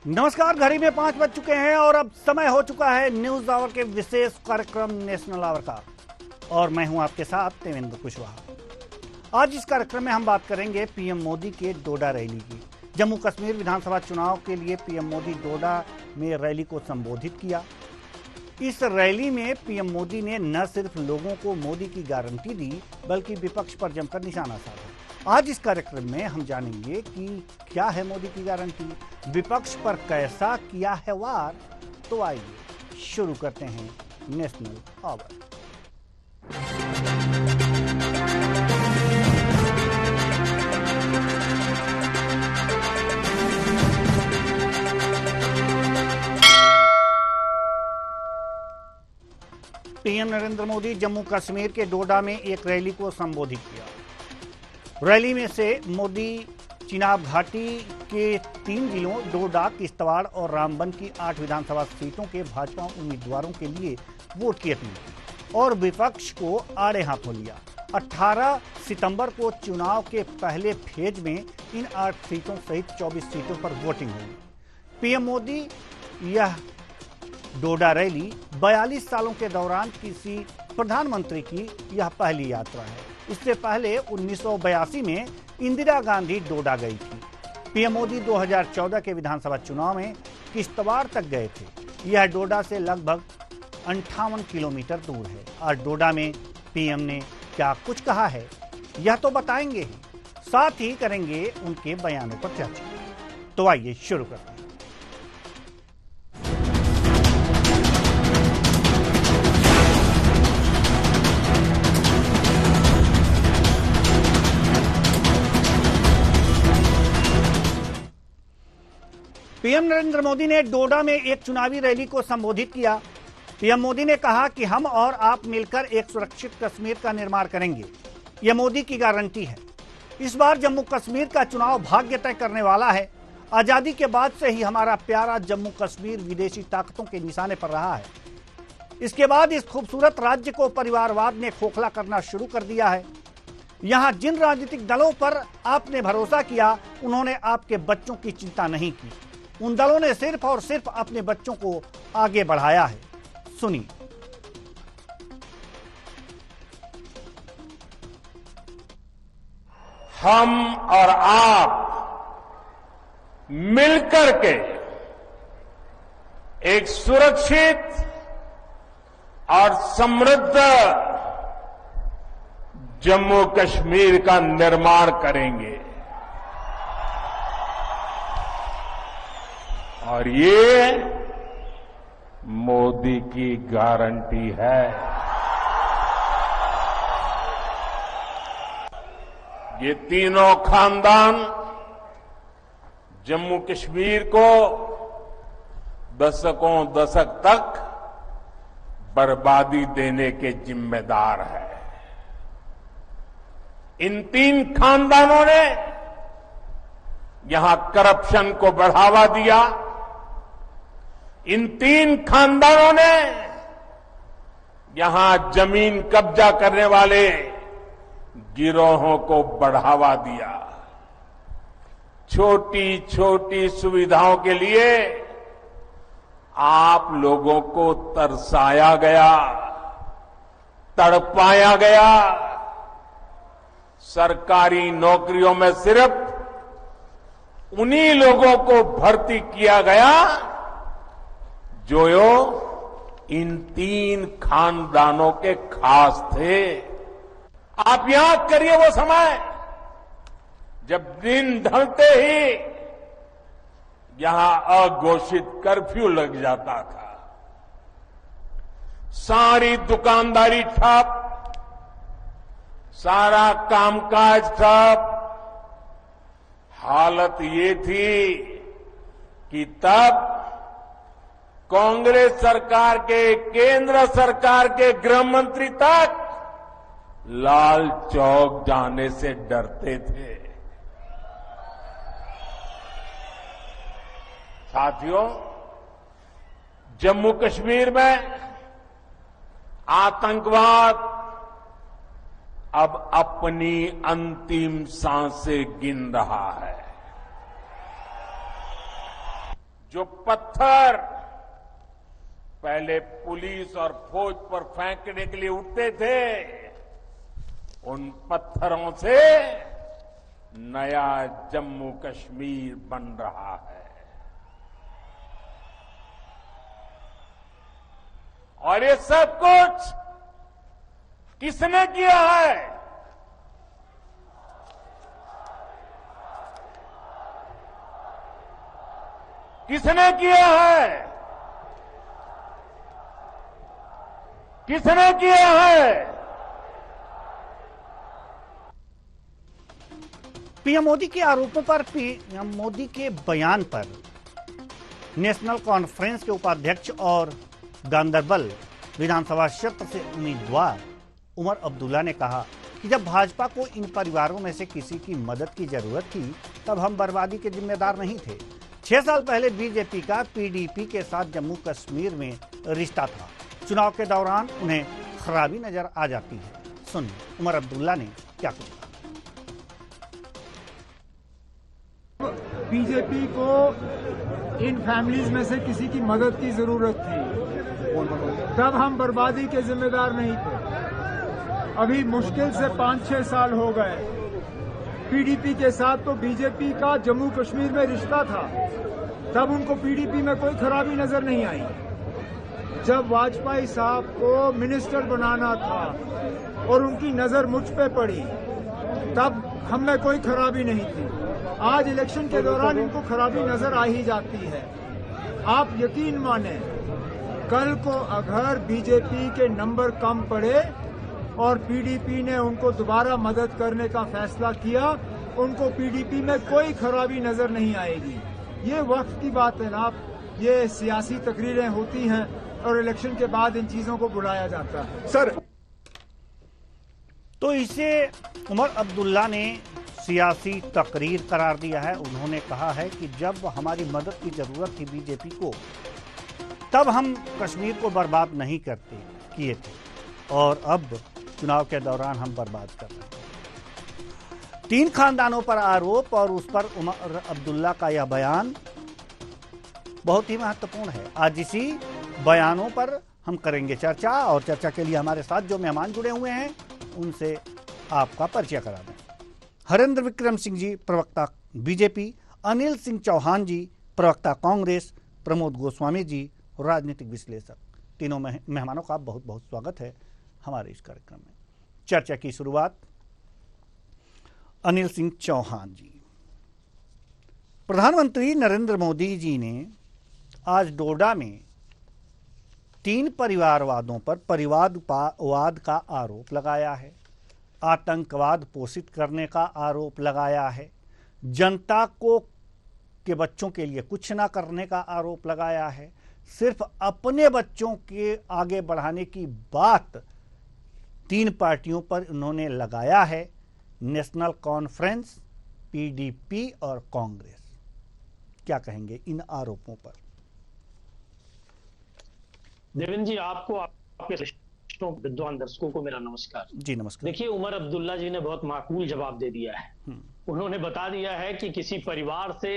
नमस्कार। घड़ी में 5 बज चुके हैं और अब समय हो चुका है न्यूज आवर के विशेष कार्यक्रम नेशनल आवर का। और मैं हूं आपके साथ देवेंद्र कुशवाहा। आज इस कार्यक्रम में हम बात करेंगे पीएम मोदी के डोडा रैली की। जम्मू कश्मीर विधानसभा चुनाव के लिए पीएम मोदी डोडा में रैली को संबोधित किया। इस रैली में पीएम मोदी ने न सिर्फ लोगों को मोदी की गारंटी दी बल्कि विपक्ष पर जमकर निशाना साधा। आज इस कार्यक्रम में हम जानेंगे कि क्या है मोदी की गारंटी, विपक्ष पर कैसा किया है वार। तो आइए शुरू करते हैं national hour. PM Narendra Modi Jammu Kashmir के डोडा में एक रैली को संबोधित किया। रैली में से मोदी चिनाब घाटी के 3 जिलों डोडा, किश्तवाड़ और रामबन की 8 विधानसभा सीटों के भाजपा उम्मीदवारों के लिए वोट की अपील की और विपक्ष को आड़े हाथों लिया। 18 सितंबर को चुनाव के पहले फेज में इन 8 सीटों सहित 24 सीटों पर वोटिंग होगी। पीएम मोदी यह डोडा रैली 42 सालों के दौरान किसी प्रधानमंत्री की यह पहली यात्रा है। इससे पहले 1982 में इंदिरा गांधी डोडा गई थी। पीएम मोदी 2014 के विधानसभा चुनाव में किश्तवाड़ तक गए थे। यह डोडा से लगभग 58 किलोमीटर दूर है। आज डोडा में पीएम ने क्या कुछ कहा है यह तो बताएंगे ही, साथ ही करेंगे उनके बयानों पर चर्चा। तो आइए शुरू करते हैं। पीएम नरेंद्र मोदी ने डोडा में एक चुनावी रैली को संबोधित किया। पीएम मोदी ने कहा कि हम और आप मिलकर एक सुरक्षित कश्मीर का निर्माण करेंगे। यह मोदी की गारंटी है। इस बार जम्मू कश्मीर का चुनाव भाग्य तय करने वाला है। आजादी के बाद से ही हमारा प्यारा जम्मू कश्मीर विदेशी ताकतों के निशाने पर रहा है। इसके बाद इस खूबसूरत राज्य को परिवारवाद ने खोखला करना शुरू कर दिया है। यहां जिन राजनीतिक दलों पर आपने भरोसा किया उन्होंने आपके बच्चों की चिंता नहीं की। उन दलों ने सिर्फ और सिर्फ अपने बच्चों को आगे बढ़ाया है। सुनिए। हम और आप मिलकर के एक सुरक्षित और समृद्ध जम्मू कश्मीर का निर्माण करेंगे और ये मोदी की गारंटी है। ये तीनों खानदान जम्मू कश्मीर को दशक तक बर्बादी देने के जिम्मेदार है। इन 3 खानदानों ने यहां करप्शन को बढ़ावा दिया। इन 3 खानदानों ने यहां जमीन कब्जा करने वाले गिरोहों को बढ़ावा दिया। छोटी छोटी सुविधाओं के लिए आप लोगों को तरसाया गया, तड़पाया गया। सरकारी नौकरियों में सिर्फ उन्हीं लोगों को भर्ती किया गया जो इन 3 खानदानों के खास थे। आप याद करिए वो समय जब दिन ढलते ही यहां अघोषित कर्फ्यू लग जाता था। सारी दुकानदारी ठप, सारा कामकाज ठप। हालत ये थी कि तब कांग्रेस सरकार के, केंद्र सरकार के गृह मंत्री तक लाल चौक जाने से डरते थे। साथियों, जम्मू कश्मीर में आतंकवाद अब अपनी अंतिम सांसें गिन रहा है। जो पत्थर पहले पुलिस और फौज पर फेंकने के लिए उठते थे, उन पत्थरों से नया जम्मू कश्मीर बन रहा है। और ये सब कुछ किसने किया है? किसने किया है? किसने किया है? पीएम मोदी के आरोपों पर पीएम मोदी के बयान पर नेशनल कॉन्फ्रेंस के उपाध्यक्ष और गांदरबल विधानसभा क्षेत्र से उम्मीदवार उमर अब्दुल्ला ने कहा कि जब भाजपा को इन परिवारों में से किसी की मदद की जरूरत थी तब हम बर्बादी के जिम्मेदार नहीं थे। 6 साल पहले बीजेपी का पीडीपी के साथ जम्मू कश्मीर में रिश्ता था। चुनाव के दौरान उन्हें खराबी नजर आ जाती है। सुनिए उमर अब्दुल्ला ने क्या कहा। बीजेपी को इन फैमिलीज में से किसी की मदद की जरूरत थी, तब हम बर्बादी के जिम्मेदार नहीं थे। अभी मुश्किल से 5-6 साल हो गए। पीडीपी के साथ तो बीजेपी का जम्मू कश्मीर में रिश्ता था, तब उनको पीडीपी में कोई खराबी नजर नहीं आई। जब वाजपेयी साहब को मिनिस्टर बनाना था और उनकी नजर मुझ पे पड़ी, तब हम में कोई खराबी नहीं थी। आज इलेक्शन के दौरान इनको खराबी नजर आ ही जाती है। आप यकीन माने, कल को अगर बीजेपी के नंबर कम पड़े और पीडीपी ने उनको दोबारा मदद करने का फैसला किया, उनको पीडीपी में कोई खराबी नजर नहीं आएगी। ये वक्त की बात है ना, ये सियासी तकरीरें होती हैं और इलेक्शन के बाद इन चीजों को बुलाया जाता है। सर, तो इसे उमर अब्दुल्ला ने सियासी तकरीर करार दिया है। उन्होंने कहा है कि जब हमारी मदद की जरूरत थी बीजेपी को, तब हम कश्मीर को बर्बाद नहीं किए थे और अब चुनाव के दौरान हम बर्बाद कर रहे हैं। 3 खानदानों पर आरोप और उस पर उमर अब्दुल्ला का यह बयान बहुत ही महत्वपूर्ण है। आज इसी बयानों पर हम करेंगे चर्चा और चर्चा के लिए हमारे साथ जो मेहमान जुड़े हुए हैं उनसे आपका परिचय करा दें। हरेंद्र विक्रम सिंह जी, प्रवक्ता बीजेपी, अनिल सिंह चौहान जी, प्रवक्ता कांग्रेस, प्रमोद गोस्वामी जी, राजनीतिक विश्लेषक। तीनों मेहमानों का बहुत बहुत स्वागत है हमारे इस कार्यक्रम में। चर्चा की शुरुआत अनिल सिंह चौहान जी। प्रधानमंत्री नरेंद्र मोदी जी ने आज डोडा में 3 परिवारवादों पर परिवारवाद का आरोप लगाया है, आतंकवाद पोषित करने का आरोप लगाया है, जनता के बच्चों के लिए कुछ ना करने का आरोप लगाया है, सिर्फ अपने बच्चों के आगे बढ़ाने की बात 3 पार्टियों पर उन्होंने लगाया है, नेशनल कॉन्फ्रेंस, पीडीपी और कांग्रेस। क्या कहेंगे इन आरोपों पर? देवेंद्र जी, आपको आपके विद्वान दर्शकों को मेरा नमस्कार। जी नमस्कार। देखिए, उमर अब्दुल्ला जी ने बहुत माकूल जवाब दे दिया है। उन्होंने बता दिया है कि किसी परिवार से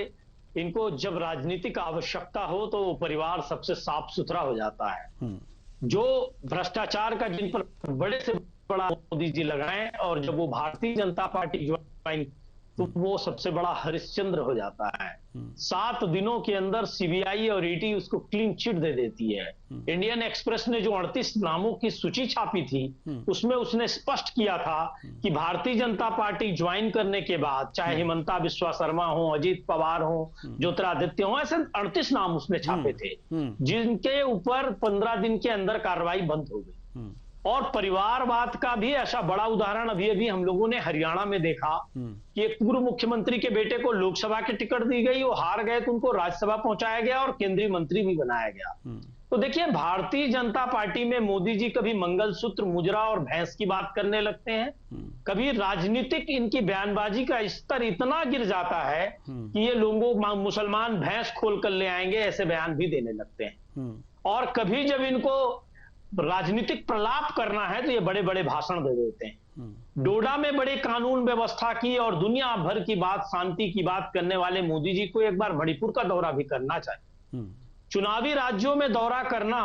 इनको जब राजनीतिक आवश्यकता हो तो वो परिवार सबसे साफ सुथरा हो जाता है। जो भ्रष्टाचार का जिन पर बड़े से बड़ा मोदी जी लगाएं और जब वो भारतीय जनता पार्टी ज्वाइन तो वो सबसे बड़ा हरिश्चंद्र हो जाता है। 7 दिनों के अंदर सीबीआई और ईडी उसको क्लीन चिट दे देती है। इंडियन एक्सप्रेस ने जो 38 नामों की सूची छापी थी उसमें उसने स्पष्ट किया था कि भारतीय जनता पार्टी ज्वाइन करने के बाद चाहे हिमंता बिस्वा शर्मा हो, अजीत पवार हो, ज्योतिरादित्य हो, ऐसे 38 नाम उसने छापे थे जिनके ऊपर 15 दिन के अंदर कार्रवाई बंद हो गई। और परिवारवाद का भी ऐसा बड़ा उदाहरण अभी अभी हम लोगों ने हरियाणा में देखा कि एक पूर्व मुख्यमंत्री के बेटे को लोकसभा की टिकट दी गई, वो हार गए तो उनको राज्यसभा पहुंचाया गया और केंद्रीय मंत्री भी बनाया गया। तो देखिए, भारतीय जनता पार्टी में मोदी जी कभी मंगलसूत्र, मुजरा और भैंस की बात करने लगते हैं, कभी राजनीतिक इनकी बयानबाजी का स्तर इतना गिर जाता है कि ये लोगों मुसलमान भैंस खोल कर ले आएंगे ऐसे बयान भी देने लगते हैं। और कभी जब इनको राजनीतिक प्रलाप करना है तो ये बड़े बड़े भाषण दे देते हैं। डोडा में बड़े कानून व्यवस्था की और दुनिया भर की बात, शांति की बात करने वाले मोदी जी को एक बार मणिपुर का दौरा भी करना चाहिए। चुनावी राज्यों में दौरा करना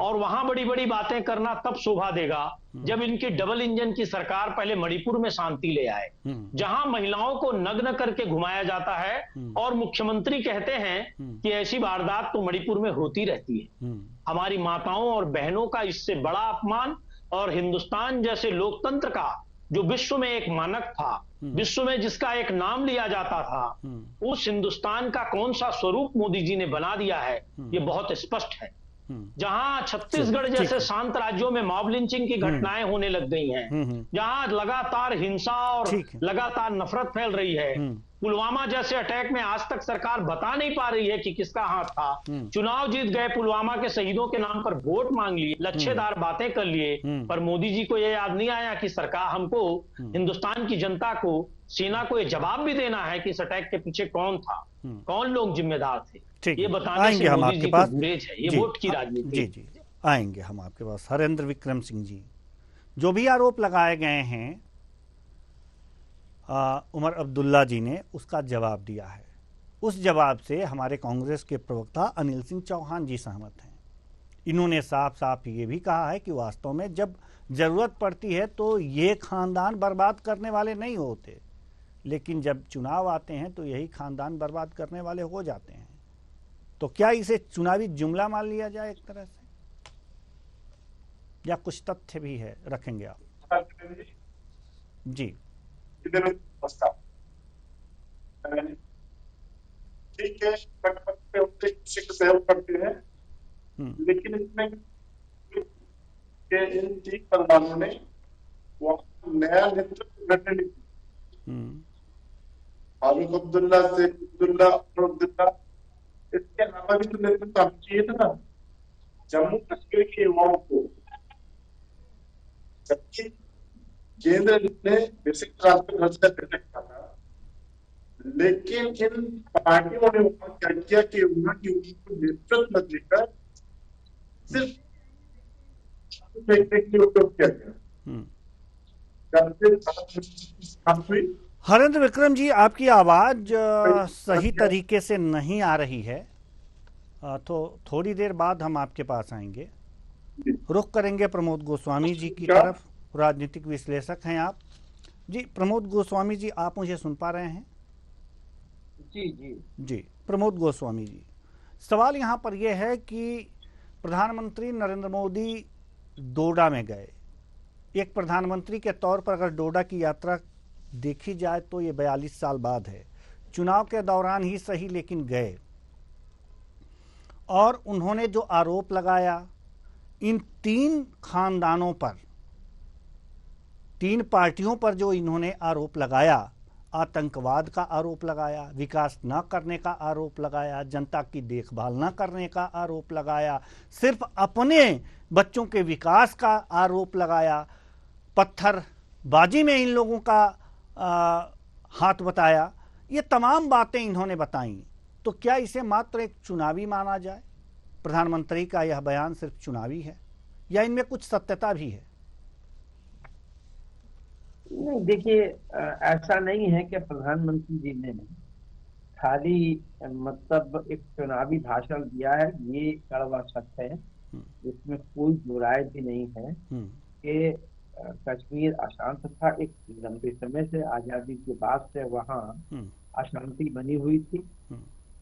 और वहां बड़ी बड़ी बातें करना तब शोभा देगा जब इनकी डबल इंजन की सरकार पहले मणिपुर में शांति ले आए, जहां महिलाओं को नग्न करके घुमाया जाता है और मुख्यमंत्री कहते हैं कि ऐसी वारदात तो मणिपुर में होती रहती है। हमारी माताओं और बहनों का इससे बड़ा अपमान और हिंदुस्तान जैसे लोकतंत्र का जो विश्व में एक मानक था, विश्व में जिसका एक नाम लिया जाता था, उस हिंदुस्तान का कौन सा स्वरूप मोदी जी ने बना दिया है, ये बहुत स्पष्ट है। जहां छत्तीसगढ़ जैसे शांत राज्यों में मॉब लिंचिंग की घटनाएं होने लग गई हैं, जहां लगातार हिंसा और लगातार नफरत फैल रही है, पुलवामा जैसे अटैक में आज तक सरकार बता नहीं पा रही है कि किसका हाथ था। चुनाव जीत गए, पुलवामा के शहीदों के नाम पर वोट मांग लिए, लच्छेदार बातें कर लिए, पर मोदी जी को यह याद नहीं आया कि सरकार हमको, हिंदुस्तान की जनता को, सेना को यह जवाब भी देना है कि इस अटैक के पीछे कौन था, कौन लोग जिम्मेदार थे। ये बताने से हम मोदी जी पास को गुरेज है, ये वोट की राजनीति। जी जी आएंगे हम आपके पास। हरेंद्र विक्रम सिंह जी, जो भी आरोप लगाए गए हैं उमर अब्दुल्ला जी ने उसका जवाब दिया है। उस जवाब से हमारे कांग्रेस के प्रवक्ता अनिल सिंह चौहान जी सहमत हैं। इन्होंने साफ साफ ये भी कहा है कि वास्तव में जब जरूरत पड़ती है तो ये खानदान बर्बाद करने वाले नहीं होते, लेकिन जब चुनाव आते हैं तो यही खानदान बर्बाद करने वाले हो जाते हैं। तो क्या इसे चुनावी जुमला मान लिया जाए एक तरह से, या कुछ तथ्य भी है, रखेंगे आप? जी ठीक है, सहयोग करते हैं, लेकिन इसमें इन 3 परिवारों ने नया नेतृत्व गठन नहीं किया। फारूक अब्दुल्ला से अब्दुल्ला और अब्दुल्ला, इसके अलावा भी तो नेतृत्व हम चाहिए था ना जम्मू कश्मीर के युवाओं को। जबकि केंद्र ने बेसिक ट्रांसफर घोषणा करने का था, लेकिन इन पार्टियों ने वहां क्या किया कि वहां की नेतृत्व न देकर सिर्फ उपयोग किया गया। हरेंद्र विक्रम जी, आपकी आवाज सही तरीके से नहीं आ रही है, तो थोड़ी देर बाद हम आपके पास आएंगे। रुख करेंगे प्रमोद गोस्वामी जी की तरफ, राजनीतिक विश्लेषक हैं आप। जी प्रमोद गोस्वामी जी, आप मुझे सुन पा रहे हैं? जी जी जी प्रमोद गोस्वामी जी, सवाल यहाँ पर यह है कि प्रधानमंत्री नरेंद्र मोदी डोडा में गए। एक प्रधानमंत्री के तौर पर अगर डोडा की यात्रा देखी जाए तो ये 42 साल बाद है, चुनाव के दौरान ही सही, लेकिन गए। और उन्होंने जो आरोप लगाया इन 3 खानदानों पर, 3 पार्टियों पर जो इन्होंने आरोप लगाया, आतंकवाद का आरोप लगाया, विकास न करने का आरोप लगाया, जनता की देखभाल न करने का आरोप लगाया, सिर्फ अपने बच्चों के विकास का आरोप लगाया, पत्थरबाजी में इन लोगों का हाथ बताया, ये तमाम बातें इन्होंने बताई। तो क्या इसे मात्र एक चुनावी माना जाए? प्रधानमंत्री का यह बयान सिर्फ चुनावी है या इनमें कुछ सत्यता भी है? नहीं, देखिए ऐसा नहीं है कि प्रधानमंत्री जी ने खाली मतलब एक चुनावी भाषण दिया है, ये कड़वा सत्य है। इसमें कोई दो राय भी नहीं है कि कश्मीर अशांत था। एक लंबे समय से, आजादी के बाद से वहाँ अशांति बनी हुई थी।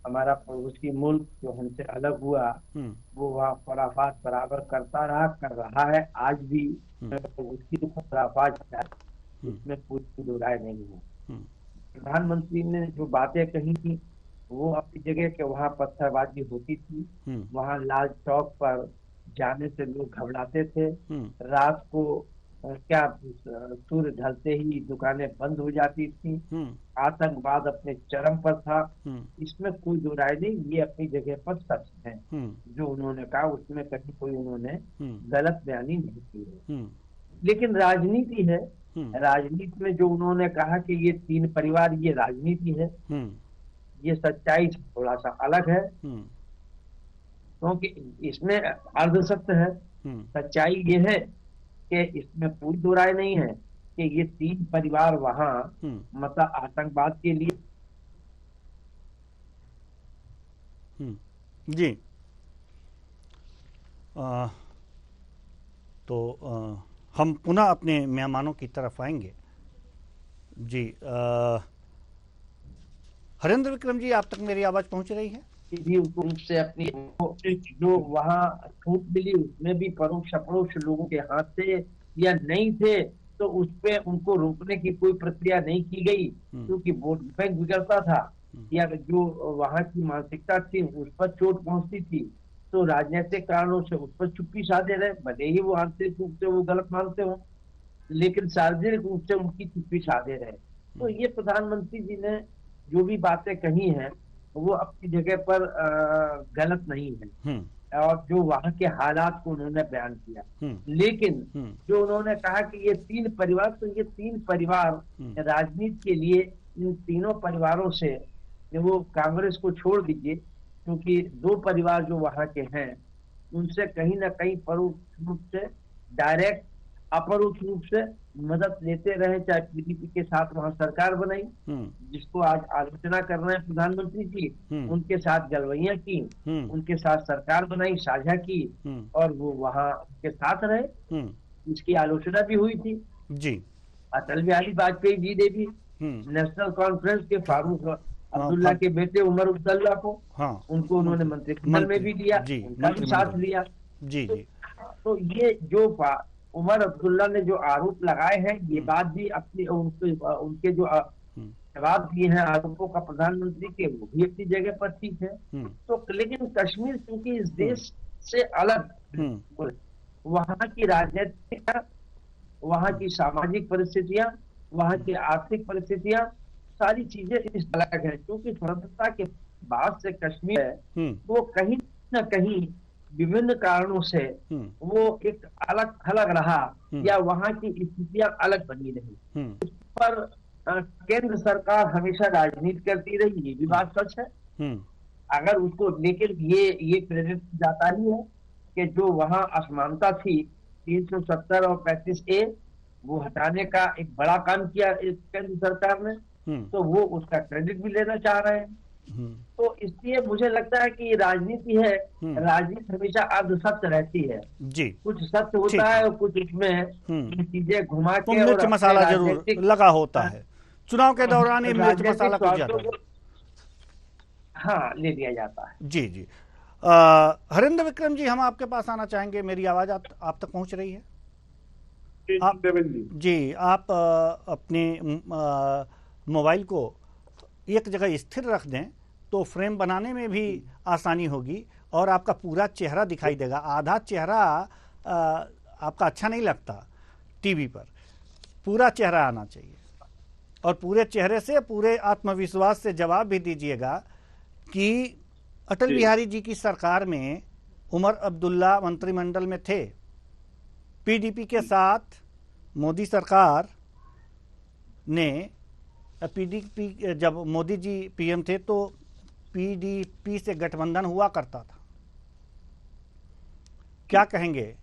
हमारा पड़ोसी मुल्क जो हमसे अलग हुआ वो वहाँ खुराफात बराबर करता रहा, कर रहा है आज भी। उसकी खुराफात है, इसमें कोई दो राय नहीं है। प्रधानमंत्री ने जो बातें कही थी वो अपनी जगह के, वहाँ पत्थरबाजी होती थी, वहाँ लाल चौक पर जाने से लोग घबराते थे। रात को क्या सूर्य ढलते ही दुकानें बंद हो जाती थी। आतंकवाद अपने चरम पर था, इसमें कोई दो राय नहीं। ये अपनी जगह पर सच है, जो उन्होंने कहा उसमें कहीं कोई उन्होंने गलत बयानी नहीं की है। लेकिन राजनीति है, राजनीति में जो उन्होंने कहा कि ये 3 परिवार, ये राजनीति है, ये सच्चाई थोड़ा सा अलग है, क्योंकि इसमें अर्ध सत्य है। सच्चाई ये है कि इसमें कोई दो राय नहीं है कि ये 3 परिवार वहां मतलब आतंकवाद के लिए जी। हम पुनः अपने मेहमानों की तरफ आएंगे। जी, हरेंद्र विक्रम जी, आप तक मेरी आवाज पहुंच रही है? भी रूप से अपनी जो वहाँ छूट मिली उसमें भी परोक्ष अपरोक्ष लोगों के हाथ थे या नहीं थे, तो उस पे उनको रोकने की कोई प्रक्रिया नहीं की गई, क्योंकि वोट बैंक बिगड़ता था या जो वहाँ की मानसिकता थी उस पर चोट पहुंचती थी, तो राजनीतिक कारणों से उस पर चुप्पी साधे रहे, भले ही वो आंतरिक रूप से वो गलत मानते हो, लेकिन सार्वजनिक रूप से उनकी चुप्पी साधे रहे। तो ये प्रधानमंत्री जी ने जो भी बातें कही हैं वो अपनी जगह पर गलत नहीं है, और जो वहां के हालात को उन्होंने बयान किया, लेकिन जो उन्होंने कहा कि ये तीन परिवार, तो ये तीन परिवार राजनीति के लिए इन तीनों परिवारों से वो कांग्रेस को छोड़ दीजिए, क्योंकि दो परिवार जो वहां के हैं उनसे कहीं ना कहीं परोक्ष रूप से, डायरेक्ट अपरोक्ष रूप से मदद लेते रहे, चाहे पीडीपी के साथ वहां सरकार बनाई जिसको आज आलोचना कर रहे हैं प्रधानमंत्री जी, उनके साथ गलवैया की, उनके साथ सरकार बनाई, साझा की, और वो वहां उनके साथ रहे, इसकी आलोचना भी हुई थी जी। अटल बिहारी वाजपेयी जी ने भी नेशनल कॉन्फ्रेंस के फारूक अब्दुल्ला के बेटे उमर अब्दुल्ला को, उनको उन्होंने मंत्रिमंडल में भी दिया, उनका भी साथ लिया जी। तो ये जो उमर अब्दुल्ला ने जो आरोप लगाए हैं, ये बात भी अपनी उनके जो जवाब दिए हैं आरोपों का प्रधानमंत्री के, वो भी अपनी जगह पर ठीक है। तो लेकिन कश्मीर क्योंकि इस देश से अलग, वहाँ की राजनीतिक, वहाँ की सामाजिक परिस्थितियां, वहाँ की आर्थिक परिस्थितियां, सारी चीजें इस अलग है, क्योंकि स्वतंत्रता के बाद से कश्मीर है वो कहीं न कहीं विभिन्न कारणों से वो एक अलग थलग रहा, या वहाँ की स्थितियां अलग बनी रही। इस पर केंद्र सरकार हमेशा राजनीति करती रही, ये भी बात सच है। अगर उसको, लेकिन ये क्रेडिट जाता ही है कि जो वहाँ असमानता थी 370 और 35A, वो हटाने का एक बड़ा काम किया केंद्र सरकार ने, तो वो उसका क्रेडिट भी लेना चाह रहे हैं। तो इसलिए मुझे लगता है कि राजनीति है, राजनीति हमेशा अर्ध सत्य रहती है जी। कुछ सत्य होता है और कुछ इसमें चीजें घुमा के मिर्च मसाला जरूर लगा होता है, चुनाव के दौरान ये मिर्च मसाला कुछ ज्यादा ले लिया जाता है। जी जी। हरेंद्र विक्रम जी, हम आपके पास आना चाहेंगे, मेरी आवाज आप तक पहुंच रही है? जी, आप अपने मोबाइल को एक जगह स्थिर रख दें तो फ्रेम बनाने में भी आसानी होगी और आपका पूरा चेहरा दिखाई देगा। आधा चेहरा आपका अच्छा नहीं लगता टीवी पर, पूरा चेहरा आना चाहिए, और पूरे चेहरे से, पूरे आत्मविश्वास से जवाब भी दीजिएगा कि अटल बिहारी जी की सरकार में उमर अब्दुल्ला मंत्रिमंडल में थे, पीडीपी के साथ मोदी सरकार ने, पीडीपी जब मोदी जी पीएम थे तो पीडीपी से गठबंधन हुआ करता था। क्या कहेंगे?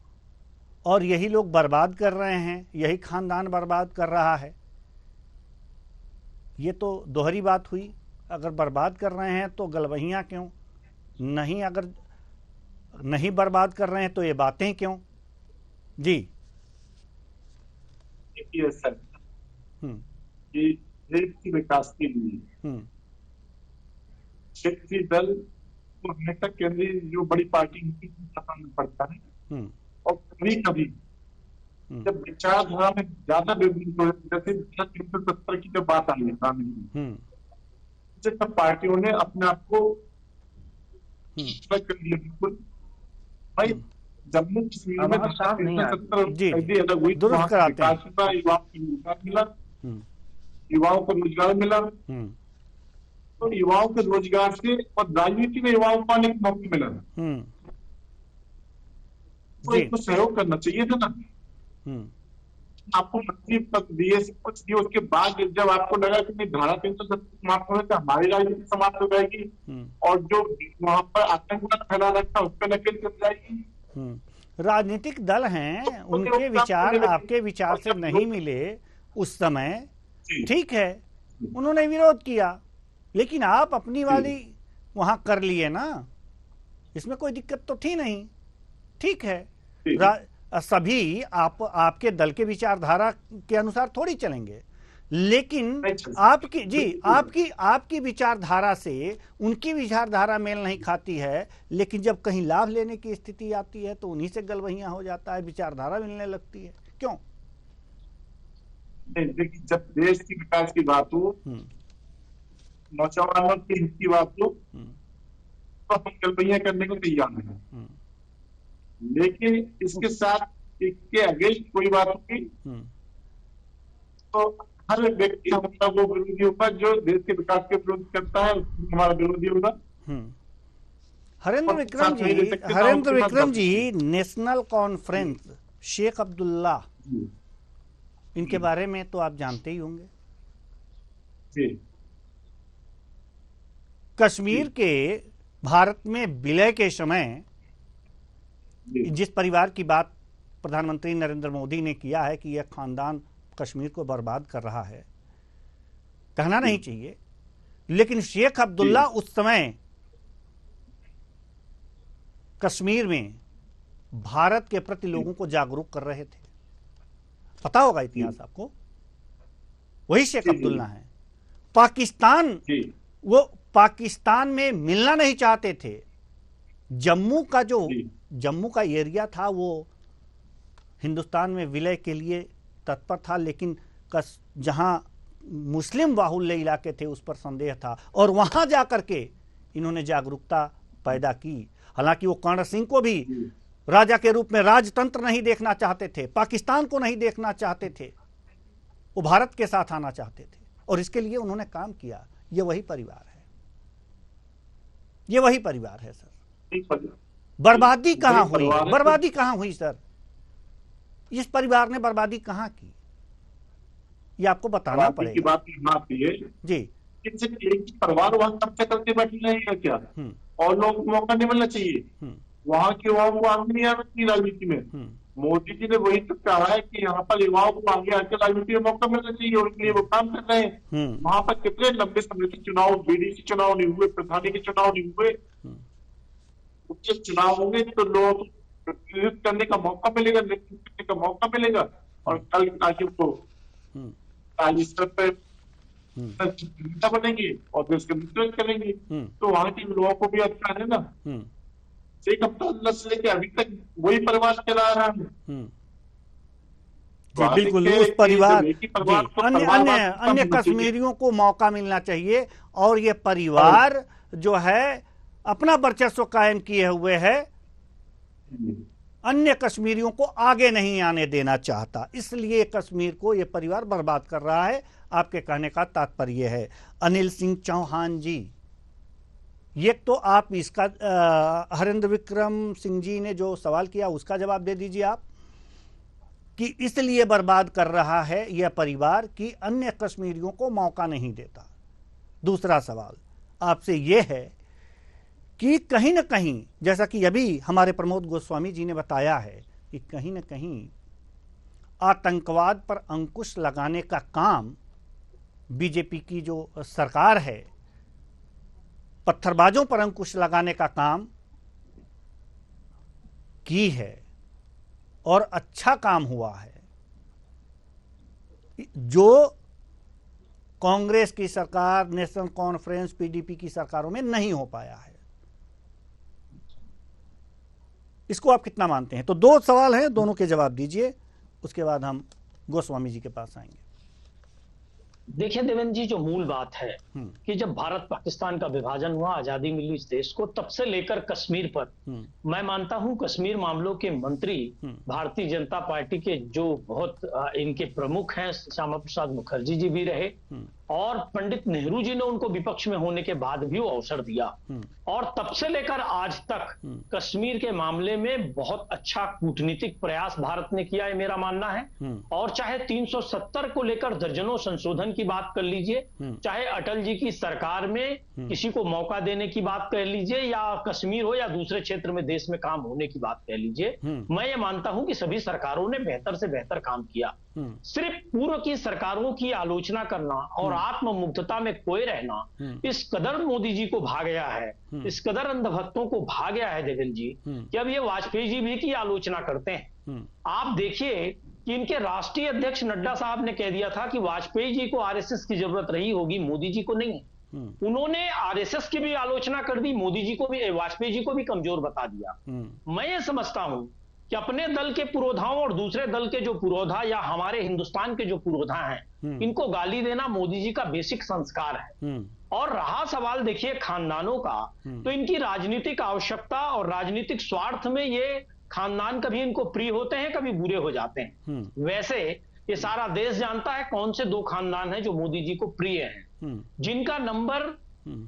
और यही लोग बर्बाद कर रहे हैं, यही खानदान बर्बाद कर रहा है। ये तो दोहरी बात हुई, अगर बर्बाद कर रहे हैं तो गलवहियां क्यों नहीं, अगर नहीं बर्बाद कर रहे हैं तो ये बातें क्यों? जी सर, ये देश की विकास के लिए क्षेत्रीय दल को हमेशा केंद्रीय जो बड़ी पार्टी उनकी पसंद पड़ता है, और कभी कभी जब विचारधारा में ज्यादा जैसे 370 की जब बात आई है, सब पार्टियों ने अपने आप को कर लिया। बिल्कुल भाई, जम्मू कश्मीर में 370 अलग हुई, युवाओं को रोजगार मिला, तो युवाओं के रोजगार से और राजनीति में युवाओं को अनेक मौके मिला, तो इसको सहयोग करना चाहिए था ना। आपको मंत्री पद दिए, सब कुछ दिए, उसके बाद जब आपको लगा कि धारा 370 समाप्त होने से हमारी राजनीति समाप्त हो जाएगी और जो वहां पर आतंकवाद फैला रखा उस पर नकेल चल जाएगी। राजनीतिक दल हैं, उनके विचार आपके विचार से नहीं मिले उस समय, ठीक है, उन्होंने विरोध किया, लेकिन आप अपनी वाली वहां कर लिए ना, इसमें कोई दिक्कत तो थी नहीं, ठीक है। जी। सभी आपके दल के विचारधारा के अनुसार थोड़ी चलेंगे, लेकिन नहीं चल- आपकी जी आपकी विचारधारा से उनकी विचारधारा मेल नहीं खाती है, लेकिन जब कहीं लाभ लेने की स्थिति आती है तो उन्हीं से गलवहियां हो जाता है, विचारधारा मिलने लगती है। क्यों? नहीं, देखिए, जब देश की विकास की बात हो, नौजवानों के हित की बात हो, तो हम गलबैया करने को तैयार हैं। लेकिन इसके साथ इसके अगेंस्ट कोई बात होगी तो हर व्यक्ति हमारा वो विरोधी होगा जो देश के विकास के विरोध करता है, हमारा विरोधी होगा। हरेंद्र विक्रम जी, नेशनल कॉन्फ्रेंस शेख अब्दुल्ला, इनके बारे में तो आप जानते ही होंगे। जी। कश्मीर के भारत में विलय के समय जी। जिस परिवार की बात प्रधानमंत्री नरेंद्र मोदी ने किया है कि यह खानदान कश्मीर को बर्बाद कर रहा है, कहना नहीं चाहिए, लेकिन शेख अब्दुल्ला उस समय कश्मीर में भारत के प्रति लोगों को जागरूक कर रहे थे। पता होगा इतिहास आपको, वही शेख अब्दुल्ला हैं। पाकिस्तान, वो पाकिस्तान में मिलना नहीं चाहते थे। जम्मू का एरिया था वो हिंदुस्तान में विलय के लिए तत्पर था, लेकिन जहां मुस्लिम बाहुल्य इलाके थे उस पर संदेह था, और वहां जाकर के इन्होंने जागरूकता पैदा की। हालांकि वो कर्ण सिंह को भी राजा के रूप में राजतंत्र नहीं देखना चाहते थे, पाकिस्तान को नहीं देखना चाहते थे, वो भारत के साथ आना चाहते थे, और इसके लिए उन्होंने काम किया। ये वही परिवार है, ये वही परिवार है सर। बर्बादी कहां हुई? बर्बादी कहां हुई सर? इस परिवार ने बर्बादी कहां की, ये आपको बताना पड़ेगा। की बात यहाँ आती है जी, कि एक ही परिवार वहां कब्जा करके बैठ रहेगा क्या? और लोगों को मौका नहीं मिलना चाहिए? वहां के युवाओं को आगे नहीं आना चाहिए राजनीति में? मोदी जी ने वही तो कहा है कि यहाँ पर युवाओं को आगे आकर राजनीति में मौका मिलना चाहिए, और उसके लिए वो काम कर रहे हैं। वहां पर कितने लंबे समय से चुनाव, बीडीसी चुनाव नहीं हुए, प्रधानी के चुनाव नहीं हुए। उच्च चुनाव होंगे तो लोगों को प्रतिनिधित्व करने का मौका मिलेगा, नेतृत्व करने का मौका मिलेगा, और कल ताकि वो राज्य स्तर पर नेता बनेंगे और देश का नेतृत्व करेंगे। तो वहां के लोगों को भी अच्छा है ना। शेख अब्दुल्ला से लेके अभी तक वही परिवार चला रहा है। जी बिल्कुल, उस परिवार, अन्य कश्मीरियों को मौका मिलना चाहिए, और ये परिवार जो है अपना वर्चस्व कायम किए हुए है, अन्य कश्मीरियों को आगे नहीं आने देना चाहता, इसलिए कश्मीर को यह परिवार बर्बाद कर रहा है। आपके कहने का तात्पर्य है। अनिल सिंह चौहान जी, ये तो आप इसका हरेंद्र विक्रम सिंह जी ने जो सवाल किया उसका जवाब दे दीजिए आप, कि इसलिए बर्बाद कर रहा है यह परिवार कि अन्य कश्मीरियों को मौका नहीं देता। दूसरा सवाल आपसे यह है कि कहीं न कहीं, जैसा कि अभी हमारे प्रमोद गोस्वामी जी ने बताया है, कि कहीं न कहीं आतंकवाद पर अंकुश लगाने का काम बीजेपी की जो सरकार है, पत्थरबाजों पर अंकुश लगाने का काम की है, और अच्छा काम हुआ है, जो कांग्रेस की सरकार, नेशनल कॉन्फ्रेंस, पीडीपी की सरकारों में नहीं हो पाया है। इसको आप कितना मानते हैं? तो दो सवाल हैं, दोनों के जवाब दीजिए, उसके बाद हम गोस्वामी जी के पास आएंगे। देखिए देवेंद्र जी, जो मूल बात है कि जब भारत पाकिस्तान का विभाजन हुआ, आजादी मिली इस देश को, तब से लेकर कश्मीर पर मैं मानता हूं कश्मीर मामलों के मंत्री भारतीय जनता पार्टी के जो बहुत इनके प्रमुख हैं, श्यामा प्रसाद मुखर्जी जी भी रहे, और पंडित नेहरू जी ने उनको विपक्ष में होने के बाद भी वो अवसर दिया, और तब से लेकर आज तक कश्मीर के मामले में बहुत अच्छा कूटनीतिक प्रयास भारत ने किया है, मेरा मानना है। और चाहे 370 को लेकर दर्जनों संशोधन की बात कर लीजिए, चाहे अटल जी की सरकार में किसी को मौका देने की बात कह लीजिए, या कश्मीर हो या दूसरे क्षेत्र में देश में काम होने की बात कह लीजिए, मैं ये मानता हूं कि सभी सरकारों ने बेहतर से बेहतर काम किया। सिर्फ पूर्व की सरकारों की आलोचना करना और आत्ममुग्धता में खोए रहना इस कदर मोदी जी को भा गया है, इस कदर अंधभक्तों को भा गया है देवेंद्र जी, कि अब ये वाजपेयी जी भी की आलोचना करते हैं। आप देखिए कि इनके राष्ट्रीय अध्यक्ष नड्डा साहब ने कह दिया था कि वाजपेयी जी को आरएसएस की जरूरत रही होगी, मोदी जी को नहीं। उन्होंने आरएसएस की भी आलोचना कर दी, मोदी जी को भी, वाजपेयी जी को भी कमजोर बता दिया। मैं ये समझता हूं कि अपने दल के पुरोधाओं और दूसरे दल के जो पुरोधा या हमारे हिंदुस्तान के जो पुरोधा हैं, इनको गाली देना मोदी जी का बेसिक संस्कार है। और रहा सवाल देखिए खानदानों का, तो इनकी राजनीतिक आवश्यकता और राजनीतिक स्वार्थ में ये खानदान कभी इनको प्रिय होते हैं, कभी बुरे हो जाते हैं। वैसे ये सारा देश जानता है कौन से दो खानदान हैं जो मोदी जी को प्रिय हैं, जिनका नंबर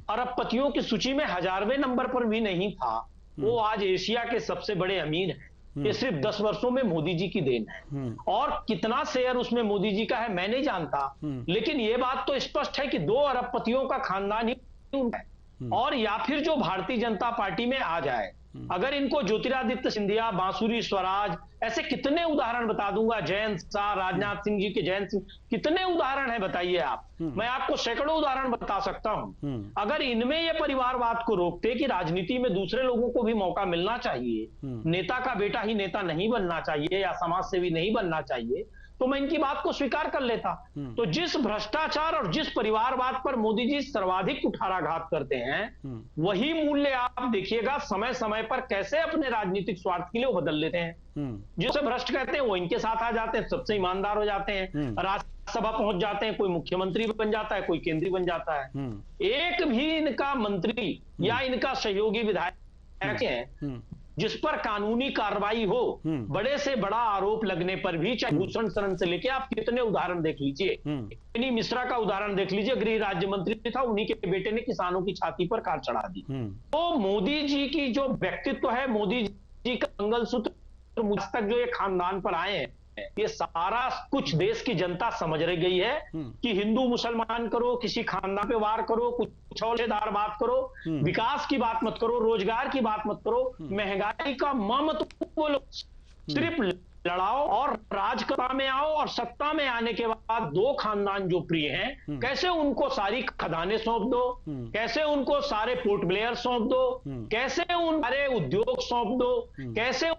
अरबपतियों की सूची में 1000वें नंबर पर भी नहीं था, वो आज एशिया के सबसे बड़े अमीर हैं। ये सिर्फ 10 वर्षों में मोदी जी की देन है। और कितना शेयर उसमें मोदी जी का है मैं नहीं जानता, लेकिन ये बात तो स्पष्ट है कि 2 अरबपतियों का खानदान ही उनका है। और या फिर जो भारतीय जनता पार्टी में आ जाए, अगर इनको ज्योतिरादित्य सिंधिया, बांसुरी स्वराज, ऐसे कितने उदाहरण बता दूंगा, जयंत शाह, राजनाथ सिंह जी के जयंत सिंह, कितने उदाहरण है बताइए आप। मैं आपको सैकड़ों उदाहरण बता सकता हूं। अगर इनमें ये परिवारवाद को रोकते कि राजनीति में दूसरे लोगों को भी मौका मिलना चाहिए, नेता का बेटा ही नेता नहीं बनना चाहिए या समाज सेवी नहीं बनना चाहिए, तो मैं इनकी बात को स्वीकार कर लेता। तो जिस भ्रष्टाचार और जिस परिवारवाद पर मोदी जी सर्वाधिक कुठाराघात करते हैं, वही मूल्य आप देखिएगा समय समय पर कैसे अपने राजनीतिक स्वार्थ के लिए वो बदल लेते हैं। जिसे भ्रष्ट कहते हैं वो इनके साथ आ जाते हैं, सबसे ईमानदार हो जाते हैं, राज्यसभा पहुंच जाते हैं, कोई मुख्यमंत्री बन जाता है, कोई केंद्रीय बन जाता है। एक भी इनका मंत्री या इनका सहयोगी विधायक है जिस पर कानूनी कार्रवाई हो, बड़े से बड़ा आरोप लगने पर भी, चाहे भूषण शरण से लेके आप कितने उदाहरण देख लीजिए, नैनी मिश्रा का उदाहरण देख लीजिए, गृह राज्य मंत्री था, उन्हीं के बेटे ने किसानों की छाती पर कार चढ़ा दी। तो मोदी जी की जो व्यक्तित्व है, मोदी जी का मंगलसूत्र, मुझ तक जो ये खानदान पर आए हैं, ये सारा कुछ देश की जनता समझ रही गई है कि हिंदू मुसलमान करो, किसी खानदान पे वार करो, कुछ औलेदार बात करो, विकास की बात मत करो, रोजगार की बात मत करो, महंगाई का मत बोलो, सिर्फ लड़ाओ और राजसत्ता में आओ। और सत्ता में आने के बाद 2 खानदान जो प्रिय हैं, कैसे उनको सारी खदानें सौंप दो, कैसे उनको सारे पोर्ट ब्लेयर सौंप दो, कैसे उन सारे उद्योग सौंप दो, कैसे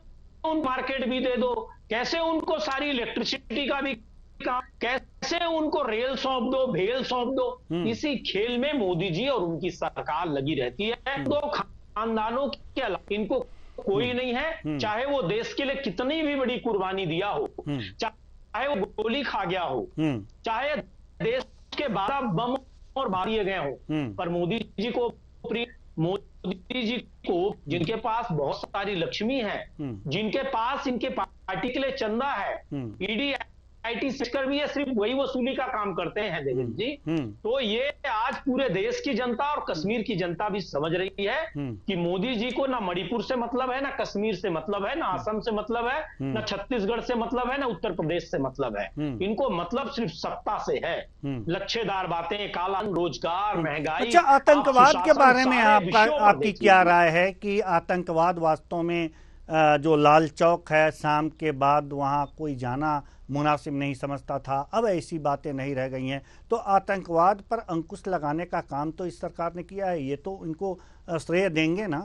उन मार्केट भी दे दो, कैसे उनको सारी इलेक्ट्रिसिटी का भी काम, कैसे उनको रेल सौंप दो, भेल सौंप दो। इसी खेल में मोदी जी और उनकी सरकार लगी रहती है। 2 खानदानों के अलावा इनको कोई नहीं है, चाहे वो देश के लिए कितनी भी बड़ी कुर्बानी दिया हो, चाहे वो गोली खा गया हो, चाहे देश के 12 बम और मार दिए गए हो, पर मोदी जी को मोदी जी को, जिनके पास बहुत सारी लक्ष्मी है, जिनके पास इनके पार्टी के लिए चंदा है, ईडी आईटी सेक्टर भी है, सिर्फ वही वसूली का काम करते हैं देवेंद्र जी। तो ये आज पूरे देश की जनता और कश्मीर की जनता भी समझ रही है कि मोदी जी को ना मणिपुर से मतलब है, ना कश्मीर से मतलब है, ना असम से मतलब है, ना छत्तीसगढ़ से मतलब है, ना उत्तर प्रदेश से मतलब है। इनको मतलब सिर्फ सत्ता से है। लच्छेदार बातें, काला रोजगार, महंगाई। अच्छा, आतंकवाद के बारे में आपकी क्या राय है कि आतंकवाद वास्तव में जो लाल चौक है, शाम के बाद वहाँ कोई जाना मुनासिब नहीं समझता था, अब ऐसी बातें नहीं रह गई हैं, तो आतंकवाद पर अंकुश लगाने का काम तो इस सरकार ने किया है, ये तो इनको श्रेय देंगे ना।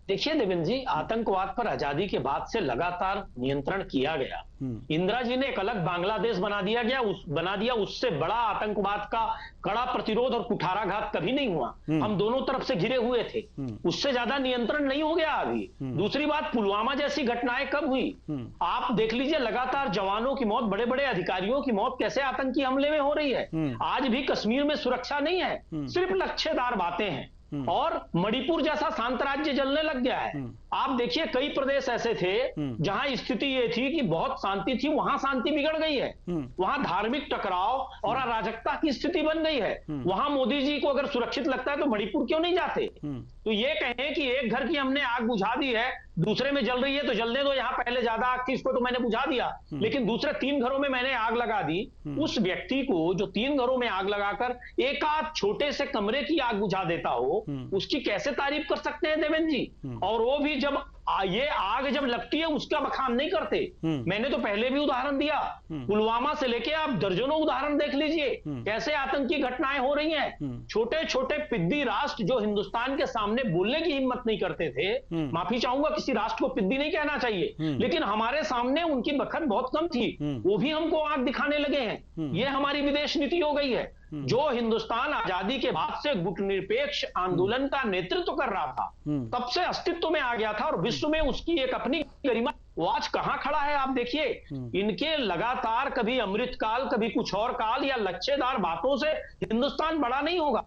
देखिए देवेंद्र जी, आतंकवाद पर आजादी के बाद से लगातार नियंत्रण किया गया। इंदिरा जी ने एक अलग बांग्लादेश बना दिया, उससे बड़ा आतंकवाद का कड़ा प्रतिरोध और कुठाराघात कभी नहीं हुआ। हम दोनों तरफ से घिरे हुए थे, उससे ज्यादा नियंत्रण नहीं हो गया अभी। दूसरी बात, पुलवामा जैसी घटनाएं कब हुई? आप देख लीजिए, लगातार जवानों की मौत, बड़े बड़े अधिकारियों की मौत कैसे आतंकी हमले में हो रही है। आज भी कश्मीर में सुरक्षा नहीं है, सिर्फ लच्छेदार बातें हैं, और मणिपुर जैसा शांत राज्य जलने लग गया है। आप देखिए, कई प्रदेश ऐसे थे जहां स्थिति ये थी कि बहुत शांति थी, वहां शांति बिगड़ गई है, वहां धार्मिक टकराव और अराजकता की स्थिति बन गई है। वहां मोदी जी को अगर सुरक्षित लगता है तो मणिपुर क्यों नहीं जाते? तो ये कहें कि एक घर की हमने आग बुझा दी है, दूसरे में जल रही है तो जलने दो, यहाँ पहले ज्यादा आग थी, इसको तो मैंने बुझा दिया, लेकिन दूसरे 3 घरों में मैंने आग लगा दी। उस व्यक्ति को जो 3 घरों में आग लगाकर एक आध छोटे से कमरे की आग बुझा देता हो, उसकी कैसे तारीफ कर सकते हैं देवेंद्र जी? और वो भी जब ये आग जब लगती है उसका बखान नहीं करते। मैंने तो पहले भी उदाहरण दिया, पुलवामा से लेके आप दर्जनों उदाहरण देख लीजिए, कैसे आतंकी घटनाएं हो रही हैं। छोटे छोटे पिद्दी राष्ट्र जो हिंदुस्तान के सामने बोलने की हिम्मत नहीं करते थे, माफी चाहूंगा, किसी राष्ट्र को पिद्दी नहीं कहना चाहिए, लेकिन हमारे सामने उनकी बखत बहुत कम थी, वो भी हमको आंख दिखाने लगे हैं। ये हमारी विदेश नीति हो गई है। जो हिंदुस्तान आजादी के बाद से गुटनिरपेक्ष आंदोलन का नेतृत्व कर रहा था, तब से अस्तित्व में आ गया था और विश्व में उसकी एक अपनी गरिमा, वो आज कहां खड़ा है आप देखिए। इनके लगातार कभी अमृतकाल, कभी कुछ और काल या लच्छेदार बातों से हिंदुस्तान बड़ा नहीं होगा।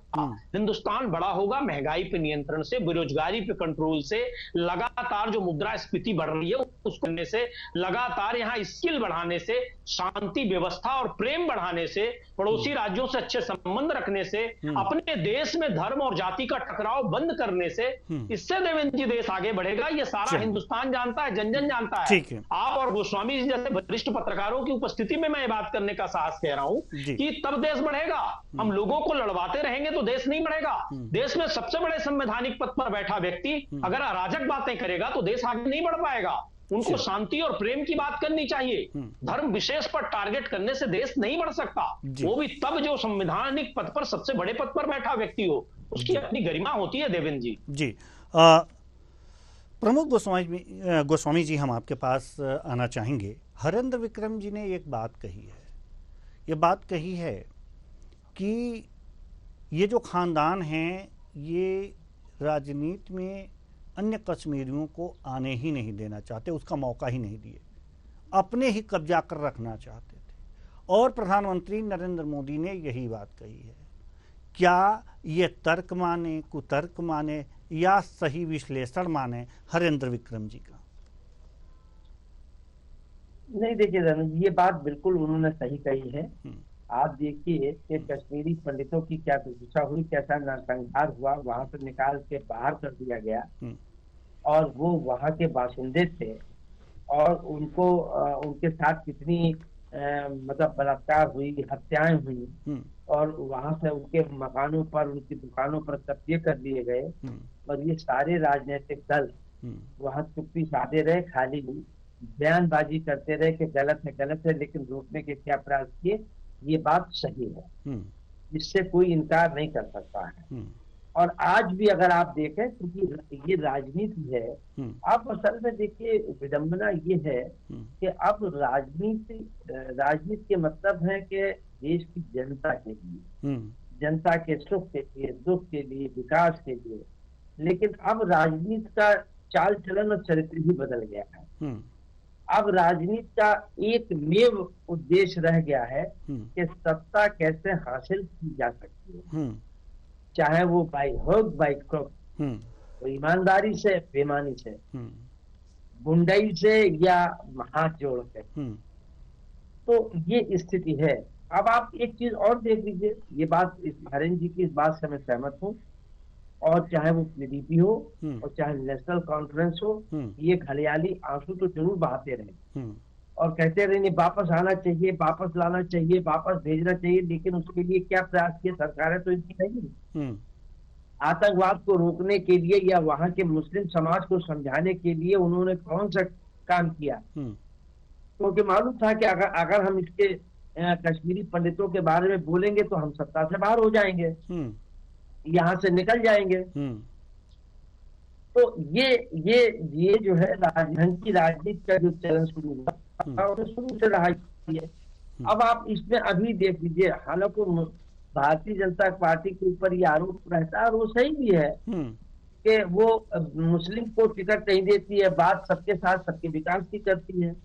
हिंदुस्तान बड़ा होगा महंगाई पे नियंत्रण से, बेरोजगारी पे कंट्रोल से, लगातार जो मुद्रास्फीति बढ़ रही है उसको करने से, लगातार यहां स्किल बढ़ाने से, शांति व्यवस्था और प्रेम बढ़ाने से, पड़ोसी राज्यों से अच्छे संबंध रखने से, अपने देश में धर्म और जाति का टकराव बंद करने से, इससे देवेंद्र जी देश आगे बढ़ेगा। ये सारा हिंदुस्तान जानता है, जन जन जानता है। आप और गोस्वामी जी जैसे वरिष्ठ पत्रकारों की उपस्थिति में मैं ये बात करने का साहस कह रहा हूं कि तब देश बढ़ेगा। हम लोगों को लड़वाते रहेंगे तो देश नहीं बढ़ेगा। देश में सबसे बड़े संवैधानिक पद पर बैठा व्यक्ति अगर अराजक बातें करेगा तो देश आगे नहीं बढ़ पाएगा। उनको शांति और प्रेम की बात करनी चाहिए। धर्म विशेष पर टारगेट करने से देश नहीं बढ़ सकता, वो भी तब जो संवैधानिक पद पर सबसे बड़े पद पर बैठा व्यक्ति हो, उसकी अपनी गरिमा होती है। देवेंद्र जी जी प्रमुख गोस्वामी जी, हम आपके पास आना चाहेंगे। हरेंद्र विक्रम जी ने एक बात कही है, ये बात कही है कि ये जो खानदान हैं ये राजनीति में अन्य कश्मीरियों को आने ही नहीं देना चाहते, उसका मौका ही नहीं दिए, अपने ही कब्जा कर रखना चाहते थे। और प्रधानमंत्री नरेंद्र मोदी ने यही बात कही है। क्या ये तर्क माने, कुतर्क माने या सही विश्लेषण माने हरेंद्र विक्रम जी का? नहीं, देखिए ये बात बिल्कुल उन्होंने सही कही है। आप देखिए कि कश्मीरी पंडितों की क्या दुर्दशा हुई, कैसा नरसंहार हुआ, वहां से निकाल के बाहर कर दिया गया और वो वहां के बाशिंदे थे और उनको उनके साथ कितनी मतलब बलात्कार हुई, हत्याएं हुई और वहां से उनके मकानों पर, उनकी दुकानों पर कब्जे कर लिए गए। और ये सारे राजनीतिक दल वहां चुप्पी साधे रहे, खाली बयानबाजी करते रहे कि गलत है, लेकिन रोकने के क्या प्रयास किए। ये बात सही है, इससे कोई इनकार नहीं कर सकता है। और आज भी अगर आप देखें, क्योंकि ये राजनीति है, आप असल में देखिए विडंबना ये है कि अब राजनीति के मतलब है कि देश की जनता के लिए, जनता के सुख के लिए, दुख के लिए, विकास के लिए। लेकिन अब राजनीति का चाल चलन और चरित्र ही बदल गया है। अब राजनीति का एक मेव उद्देश्य रह गया है कि सत्ता कैसे हासिल की जा सकती है, चाहे वो बाई हक बाई क्रॉप, तो ईमानदारी से, बेईमानी से, गुंडाई से या हाथ जोड़ के। तो ये स्थिति है। अब आप एक चीज और देख लीजिए, ये बात हरेंद्र जी की इस बात से मैं सहमत हूँ, और चाहे वो पीडीपी हो और चाहे नेशनल कॉन्फ्रेंस हो, ये खलियाली आंसू तो जरूर बहाते रहे और कहते रहे वापस आना चाहिए, वापस लाना चाहिए, वापस भेजना चाहिए। लेकिन उसके लिए क्या प्रयास किए सरकारें तो इनकी नहीं। आतंकवाद को रोकने के लिए या वहां के मुस्लिम समाज को समझाने के लिए उन्होंने कौन सा काम किया? क्योंकि मालूम था कि अगर हम इसके कश्मीरी पंडितों के बारे में बोलेंगे तो हम सत्ता से बाहर हो जाएंगे, यहाँ से निकल जाएंगे। तो ये जो है ढंग की राजनीति का जो चलन शुरू हुआ और शुरू से रहा है। अब आप इसमें अभी देख लीजिए, हालांकि भारतीय जनता पार्टी के ऊपर ये आरोप रहता है और वो सही भी है कि वो मुस्लिम को टिकट नहीं देती है, बात सबके साथ सबके विकास की करती है।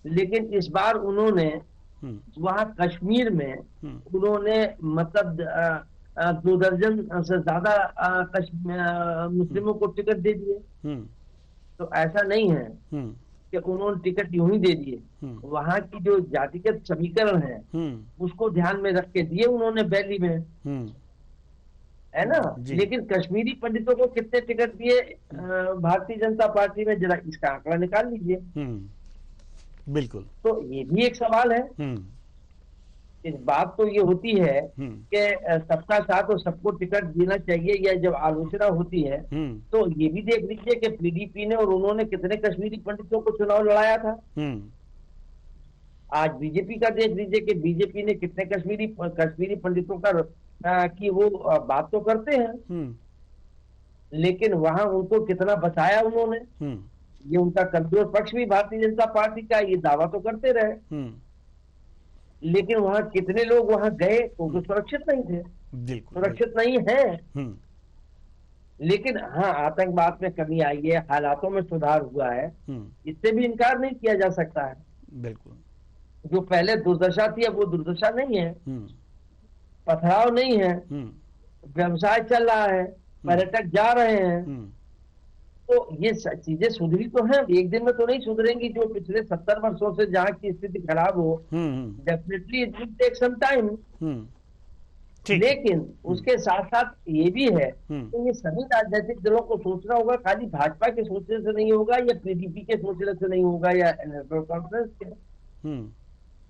लेकिन इस बार उन्होंने वहां कश्मीर में उन्होंने मतलब 2 दर्जन से ज्यादा मुस्लिमों को टिकट दे दिए। तो ऐसा नहीं है कि उन्होंने टिकट यूं ही दे दिए, वहां की जो जातिगत समीकरण है उसको ध्यान में रख के दिए उन्होंने वैली में, है ना। लेकिन कश्मीरी पंडितों को कितने टिकट दिए भारतीय जनता पार्टी में, जरा इसका आंकड़ा निकाल लीजिए। बिल्कुल। तो ये भी एक सवाल है। इस बात तो ये होती है कि सबका साथ और सबको टिकट देना चाहिए, या जब आलोचना होती है तो ये भी देख लीजिए कि पीडीपी ने और उन्होंने कितने कश्मीरी पंडितों को चुनाव लड़ाया था। आज बीजेपी का देख लीजिए कि बीजेपी ने कितने कश्मीरी पंडितों का की वो बात तो करते हैं, लेकिन वहां उनको कितना बचाया उन्होंने, ये उनका कमजोर पक्ष भी भारतीय जनता पार्टी का, ये दावा तो करते रहे, लेकिन वहां कितने लोग वहां गए तो सुरक्षित नहीं थे, सुरक्षित नहीं है। लेकिन हाँ, आतंकवाद में कमी आई है, हालातों में सुधार हुआ है, इससे भी इनकार नहीं किया जा सकता है। बिल्कुल, जो पहले दुर्दशा थी अब वो दुर्दशा नहीं है, पथराव नहीं है, व्यवसाय चल रहा है, पर्यटक जा रहे हैं, तो ये चीजें सुधरी तो हैं, एक दिन में तो नहीं सुधरेंगी। जो पिछले 70 वर्षों से जहाँ की स्थिति खराब हो, definitely it will take some time. लेकिन उसके साथ साथ ये भी है कि ये सभी राजनीतिक दलों को सोचना होगा, खाली भाजपा के सोचने से नहीं होगा, या पीडीपी के सोचने से नहीं होगा, या नेशनल कॉन्फ्रेंस के।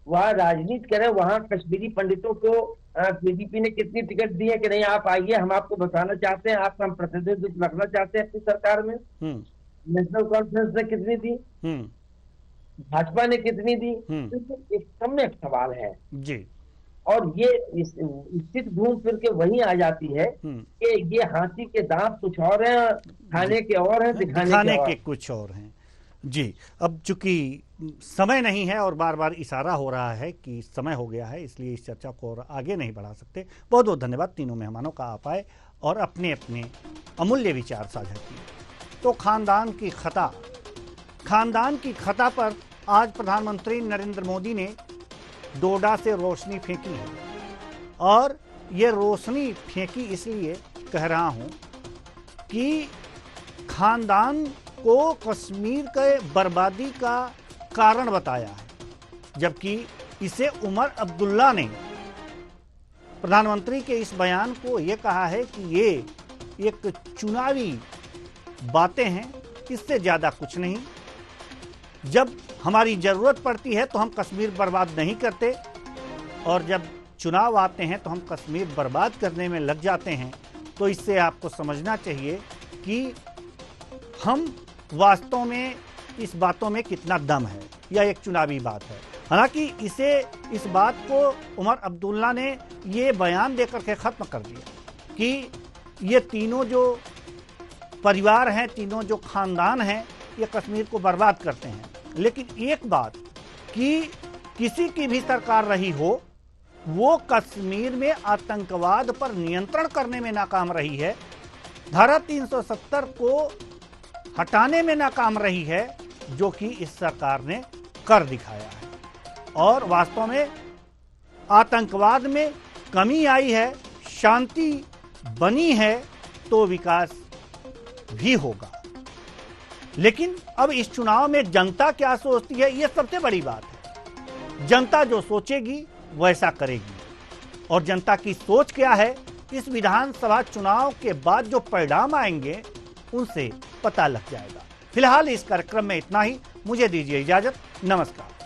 वहाँ राजनीति करें, वहाँ कश्मीरी पंडितों को पीडीपी ने कितनी टिकट दी है कि नहीं आप आइए, हम आपको बताना चाहते हैं, आपका हम प्रतिनिधित्व रखना चाहते हैं अपनी सरकार में। नेशनल कॉन्फ्रेंस ने कितनी दी, भाजपा ने कितनी दी, एक सम्यक सवाल है जी। और ये स्थित घूम फिर के वहीं आ जाती है कि ये हाथी के दांत कुछ और हैं, खाने के और हैं, दिखाने के कुछ और हैं। जी, अब चूंकि समय नहीं है और बार बार इशारा हो रहा है कि समय हो गया है, इसलिए इस चर्चा को और आगे नहीं बढ़ा सकते। बहुत बहुत धन्यवाद तीनों मेहमानों का, आप आए और अपने अपने अमूल्य विचार साझा किए। तो खानदान की खता पर आज प्रधानमंत्री नरेंद्र मोदी ने डोडा से रोशनी फेंकी है, और ये रोशनी फेंकी इसलिए कह रहा हूं कि खानदान को कश्मीर के बर्बादी का कारण बताया है, जबकि इसे उमर अब्दुल्ला ने प्रधानमंत्री के इस बयान को यह कहा है कि ये एक चुनावी बातें हैं, इससे ज्यादा कुछ नहीं। जब हमारी जरूरत पड़ती है तो हम कश्मीर बर्बाद नहीं करते, और जब चुनाव आते हैं तो हम कश्मीर बर्बाद करने में लग जाते हैं। तो इससे आपको समझना चाहिए कि हम वास्तव में इस बातों में कितना दम है, या एक चुनावी बात है। हालांकि इस बात को उमर अब्दुल्ला ने ये बयान देकर के खत्म कर दिया कि ये तीनों जो परिवार हैं, तीनों जो खानदान हैं, ये कश्मीर को बर्बाद करते हैं। लेकिन एक बात कि किसी की भी सरकार रही हो, वो कश्मीर में आतंकवाद पर नियंत्रण करने में नाकाम रही है, धारा 370 को हटाने में नाकाम रही है, जो कि इस सरकार ने कर दिखाया है। और वास्तव में आतंकवाद में कमी आई है, शांति बनी है, तो विकास भी होगा। लेकिन अब इस चुनाव में जनता क्या सोचती है, यह सबसे बड़ी बात है। जनता जो सोचेगी वैसा करेगी, और जनता की सोच क्या है, इस विधानसभा चुनाव के बाद जो परिणाम आएंगे उनसे पता लग जाएगा। फिलहाल इस कार्यक्रम में इतना ही, मुझे दीजिए इजाजत, नमस्कार।